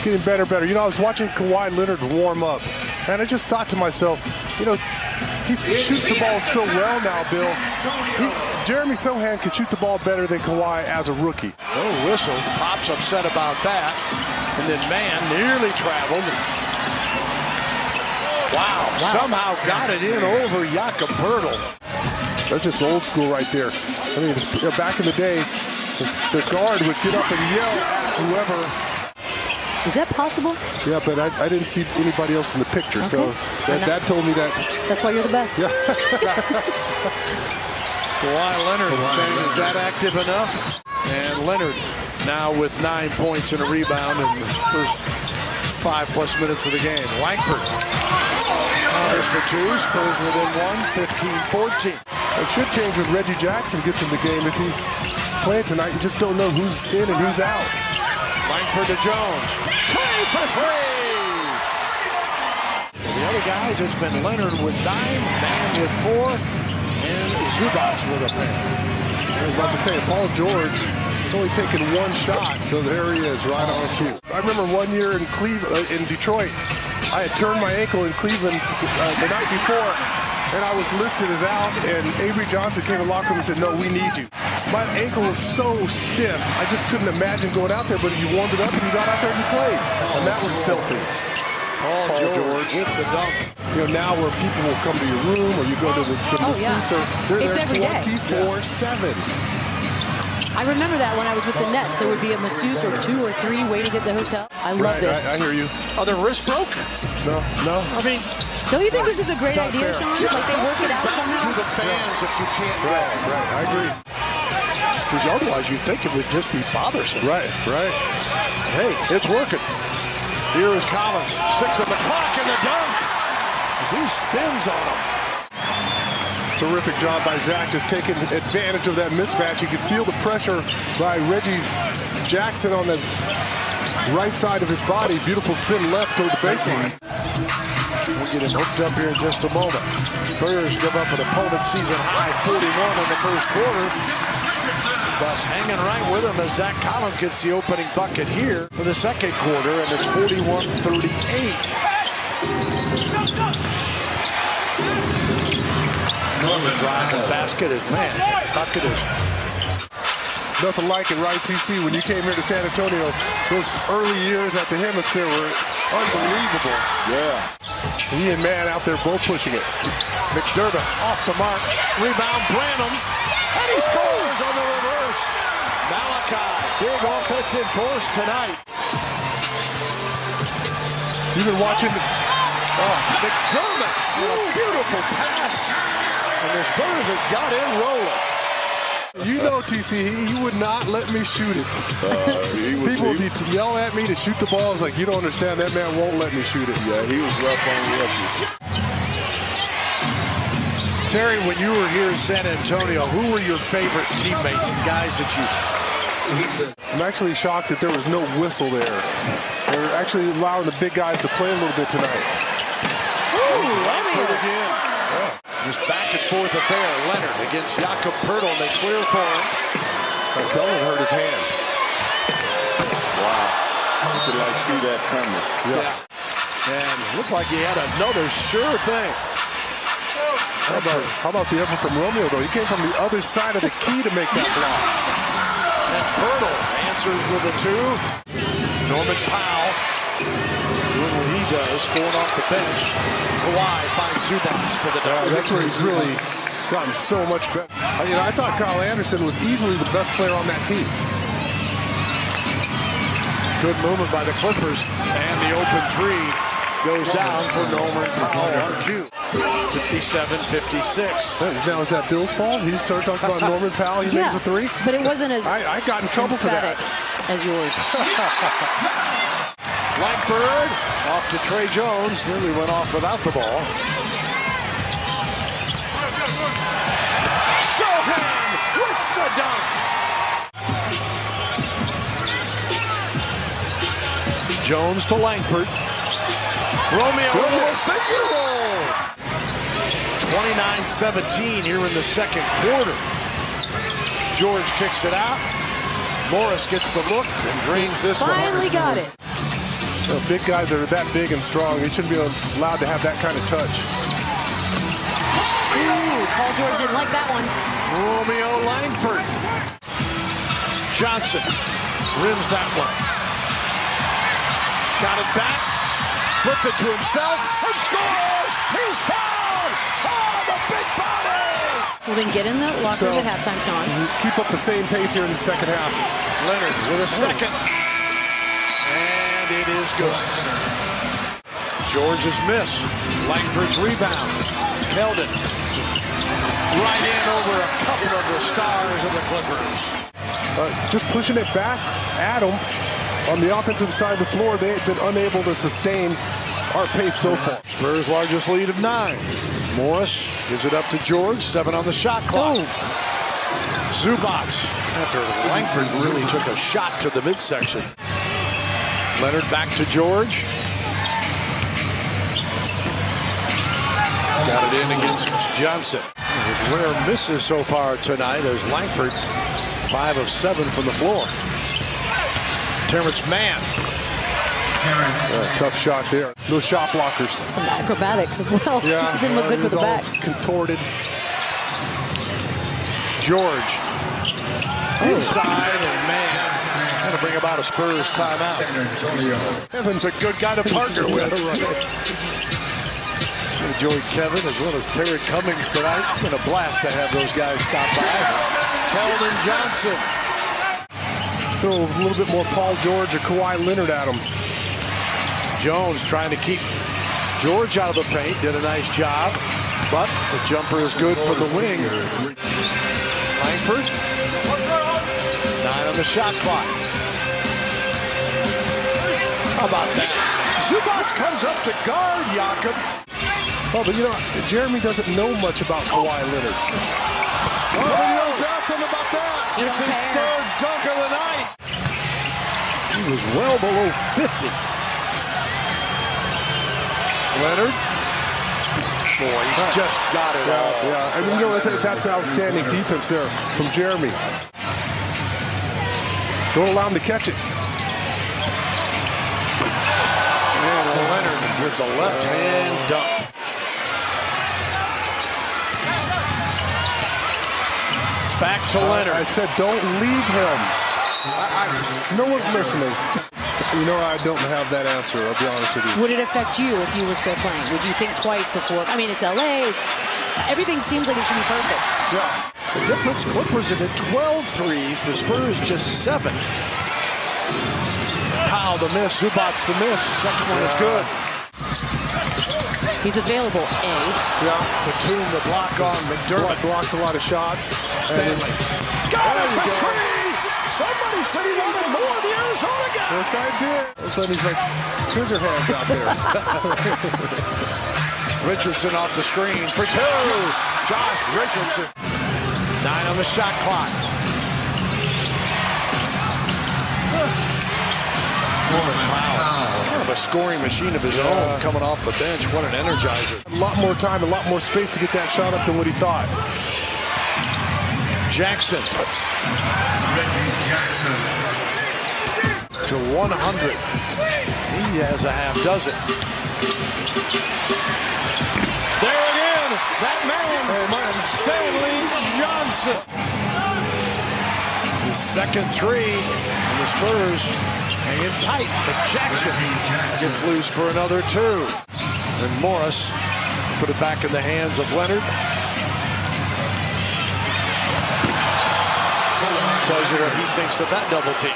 getting better and better. You know, I was watching Kawhi Leonard warm up, and I just thought to myself, you know, he shoots the ball so well now, Bill. Jeremy Sohan could shoot the ball better than Kawhi as a rookie. No whistle. Pop's upset about that. And then man nearly traveled. Wow. Somehow got it in over Jakob Poeltl. That's just old school right there. I mean, back in the day, the guard would get up and yell at whoever. Is that possible? Yeah, but I didn't see anybody else in the picture, so that told me that. That's why you're the best. Yeah. Kawhi Leonard saying, is that active enough? And Leonard now with 9 points and a rebound in the first 5+ minutes of the game. Langford counters for two. Spurs within one, 15-14. It should change when Reggie Jackson gets in the game. If he's playing tonight, you just don't know who's in and who's out. Langford to Jones. Trey for three! For the other guys, it's been Leonard with 9, Mann with 4, and Zubac with a pair. I was about to say, Paul George has only taken one shot, so there he is, right on cue. I remember one year in in Detroit, I had turned my ankle in Cleveland the night before, and I was listed as out, and Avery Johnson came in the locker room and said, no, we need you. My ankle was so stiff, I just couldn't imagine going out there, but you warmed it up and you got out there and you played. And that was filthy. Paul George with the dunk. You know, now where people will come to your room or you go to the masseuse, they're there 24/7. I remember that when I was with the Nets. There would be a masseuse or 2 or 3 waiting at the hotel. I love this. I hear you. Are their wrists broke? No. I mean, don't you think this is a great idea, Sean? Like they work it out somehow? To the fans if you can't. Right. I agree. Because otherwise you'd think it would just be bothersome. Right. Hey, it's working. Here is Collins. 6 on the clock and the dunk. As he spins on him. Terrific job by Zach, just taking advantage of that mismatch. You could feel the pressure by Reggie Jackson on the right side of his body. Beautiful spin left toward the baseline. We'll get him hooked up here in just a moment. Spurs give up an opponent season high 41 in the first quarter. But hanging right with him as Zach Collins gets the opening bucket here for the second quarter, and it's 41-38. Norman driving basket is, man, bucket is. Nothing like it, right, TC? When you came here to San Antonio, those early years at the Hemisphere were unbelievable. Yeah. He and Mann out there both pushing it. McDermott off the mark. Rebound, Branham. And he scores on the reverse. Malachi, big offensive force tonight. You've been watching. McDermott, beautiful pass. And the Spurs have got in rolling. You know, TC, he would not let me shoot it. People would be yelling at me to shoot the ball. I was like, you don't understand, that man won't let me shoot it. Yeah, he was rough on rookies. Terry, when you were here in San Antonio, who were your favorite teammates and guys that you... I'm actually shocked that there was no whistle there. They're actually allowing the big guys to play a little bit tonight. Leonard again. Just back and forth affair. Leonard against Jakob Poeltl. They clear for him. Cullen hurt his hand. Wow. You could like see that coming. Yeah. And looked like he had another sure thing. How about the effort from Romeo, though? He came from the other side of the key to make that block. And Poeltl answers with a 2. Norman Powell doing what he does, scoring off the bench. Kawhi finds Zubac for the dunk. That's where he's really gotten so much better. You know, I thought Kyle Anderson was easily the best player on that team. Good movement by the Clippers. And the open 3 goes down for Norman Powell on cue. 57-56. Now, is that Bill's fault? He started talking about Norman Powell. He makes a 3? But it wasn't as I got in trouble for that. As yours. Langford off to Trey Jones. Nearly went off without the ball. Sohan with the dunk. Jones to Langford. Romeo with a finger roll. 29-17 here in the second quarter. George kicks it out. Morris gets the look and drains this one. Finally got it. Big guys are that big and strong. They shouldn't be allowed to have that kind of touch. Ooh, Paul George didn't like that one. Romeo Langford. Johnson rims that one. Got it back. Flipped it to himself and scores! He's fouled! Oh, the big body! Well, then get in the locker room at halftime, Sean. Keep up the same pace here in the second half. Leonard with a second. And it is good. George's miss. Langford's rebound. Held it. Right in over a couple of the stars of the Clippers. Just pushing it back at them. On the offensive side of the floor, they have been unable to sustain our pace so far. Spurs' largest lead of 9. Morris gives it up to George. 7 on the shot clock. Zubac, after Langford really took a shot to the midsection. Leonard back to George. Got it in against Johnson. His rare misses so far tonight as Langford 5 of 7 from the floor. Terrence Mann. Tough shot there. Those shot blockers. Some acrobatics as well. Yeah, Didn't look good for the back. Contorted. George. Inside, and Mann going to bring about a Spurs timeout. Kevin's a good guy to partner with. Enjoyed Kevin as well as Terry Cummings tonight. It's been a blast to have those guys stop by. Keldon Johnson. Throw a little bit more Paul George or Kawhi Leonard at him. Jones trying to keep George out of the paint. Did a nice job. But the jumper is good from the wing. Langford. 9 on the shot clock. How about that? Zubac comes up to guard Jakob. Oh, but you know, Jeremy doesn't know much about Kawhi Leonard. Oh, but he knows something about that. It's his 3rd dunk of the night. He was well below 50. Leonard. Boy, he's just got it all. Yeah, and you know, that's outstanding defense there from Jeremy. Don't allow him to catch it. And Leonard with the left hand dunk. Back to Leonard. I said don't leave him. No one's listening. You know, I don't have that answer, I'll be honest with you. Would it affect you if you were still playing? Would you think twice before? I mean, it's LA. Everything seems like it should be perfect. Yeah. The difference, Clippers have hit 12 threes. The Spurs just 7. Powell the miss. Zubac the miss. Second one is good. He's available, A. Yeah. Batum the block on McDermott. Blocks a lot of shots. Stanley. Got it for 3! Somebody said he wanted more of the Arizona guy. Yes, I did. All of a sudden he's like scissor hands out there. Richardson off the screen for 2. Josh Richardson. 9 on the shot clock. Kind of a scoring machine of his own coming off the bench. What an energizer. A lot more time, a lot more space to get that shot up than what he thought. Jackson. To 100. He has a half dozen. There again, that man, Stanley Johnson. His second 3, and the Spurs hanging tight, but Jackson gets loose for another 2. And Morris put it back in the hands of Leonard. Tells you what he thinks of that double team.